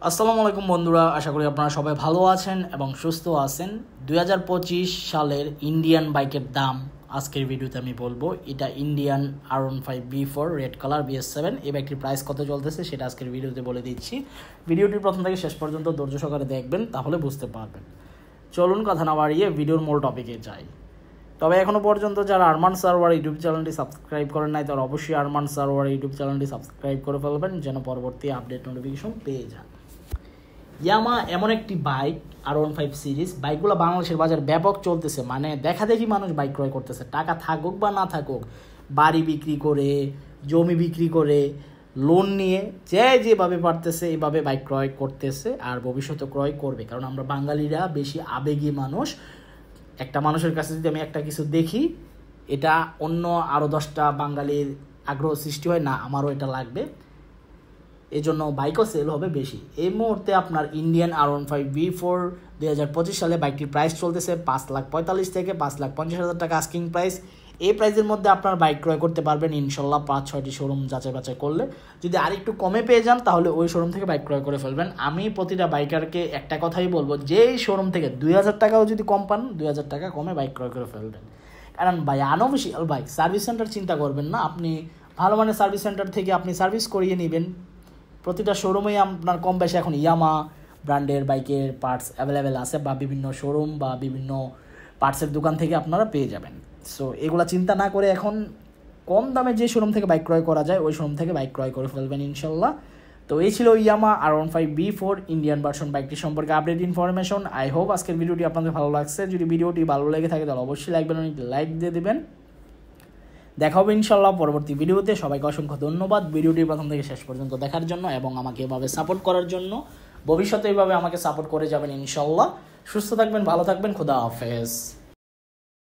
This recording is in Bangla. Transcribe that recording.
আসসালামু আলাইকুম বন্ধুরা, আশা করি আপনারা সবাই ভালো আছেন এবং সুস্থ আছেন। 2025 সালের ইন্ডিয়ান বাইকের দাম আজকের ভিডিওতে আমি বলবো। এটা Indian R15 B4 red colour BS7। এই বাইকটির প্রাইস কত চলতেছে সেটা আজকের ভিডিওতে বলে দিচ্ছি। ভিডিওটি প্রথম থেকে শেষ পর্যন্ত ধৈর্য সহকারে দেখবেন, তাহলে বুঝতে পারবেন। চলুন কথা না বাড়িয়ে ভিডিওর মূল টপিকে যাই। তবে এখনও পর্যন্ত যারা আরমান সারোয়ার ইউটিউব চ্যানেলটি সাবস্ক্রাইব করেন নাই, তারা অবশ্যই আরমান সারোয়ার ইউটিউব চ্যানেলটি সাবস্ক্রাইব করে ফেলবেন, যেন পরবর্তী আপডেট নোটিফিকেশন পেয়ে যান। ইয়ামা এমন একটি বাইক R15 সিরিজ, বাইকগুলো বাংলাদেশের বাজার ব্যাপক চলতেছে, মানে দেখা দেখি মানুষ বাইক ক্রয় করতেছে। টাকা থাকুক বা না থাকুক, বাড়ি বিক্রি করে, জমি বিক্রি করে, লোন নিয়ে যেভাবে পারতেছে এইভাবে বাইক ক্রয় করতেছে, আর ভবিষ্যতে ক্রয় করবে। কারণ আমরা বাঙালিরা বেশি আবেগী মানুষ। একটা মানুষের কাছে যদি আমি একটা কিছু দেখি, এটা অন্য আরও 10টা বাঙালির আগ্রহ সৃষ্টি হয়, না আমারও এটা লাগবে, এই জন্য বাইকও সেল হবে বেশি। এই মুহূর্তে আপনার ইন্ডিয়ান R15 B4 2025 সালে বাইকটির প্রাইস চলতেছে 5,45,000 থেকে 5,50,000 টাকা আস্কিং প্রাইস। এই প্রাইসের মধ্যে আপনার বাইক ক্রয় করতে পারবেন ইনশাল্লাহ 5-6টি শোরুম যাচাই বাছাই করলে। যদি আরেকটু কমে পেয়ে যান তাহলে ওই শোরুম থেকে বাইক ক্রয় করে ফেলবেন। আমি প্রতিটা বাইকারকে একটা কথাই বলবো, যেই শোরুম থেকে 2,000 টাকাও যদি কম পান, 2,000 টাকা কমে বাইক ক্রয় করে ফেলবেন। কারণ ভাই আনঅফিসিয়াল বাইক, সার্ভিস সেন্টার চিন্তা করবেন না, আপনি ভালো মানের সার্ভিস সেন্টার থেকে আপনি সার্ভিস করিয়ে নেবেন। প্রতিটা শোরুমেই আপনার কম বেশি এখন ইয়ামা ব্র্যান্ডের বাইকের পার্টস অ্যাভেলেবেল আছে, বা বিভিন্ন শোরুম বা বিভিন্ন পার্টসের দোকান থেকে আপনারা পেয়ে যাবেন। সো এগুলা চিন্তা না করে এখন কম দামে যে শোরুম থেকে বাইক ক্রয় করা যায় ওই শোরুম থেকে বাইক ক্রয় করে ফেলবেন ইনশাল্লাহ। তো এই ছিল ইয়ামা R15 B4 ইন্ডিয়ান ভার্সন বাইকটি সম্পর্কে আপডেট ইনফরমেশন। আই হোপ আজকের ভিডিওটি আপনাদের ভালো লাগছে। যদি ভিডিওটি ভালো লেগে থাকে তাহলে অবশ্যই লাইক দিয়ে দেবেন। দেখা হবে ইনশাল্লাহ পরবর্তী ভিডিওতে। সবাইকে অসংখ্য ধন্যবাদ ভিডিওটি প্রথম থেকে শেষ পর্যন্ত দেখার জন্য এবং আমাকে এভাবে সাপোর্ট করার জন্য। ভবিষ্যতে এইভাবে আমাকে সাপোর্ট করে যাবেন ইনশাল্লাহ। সুস্থ থাকবেন, ভালো থাকবেন, খোদা হাফেজ।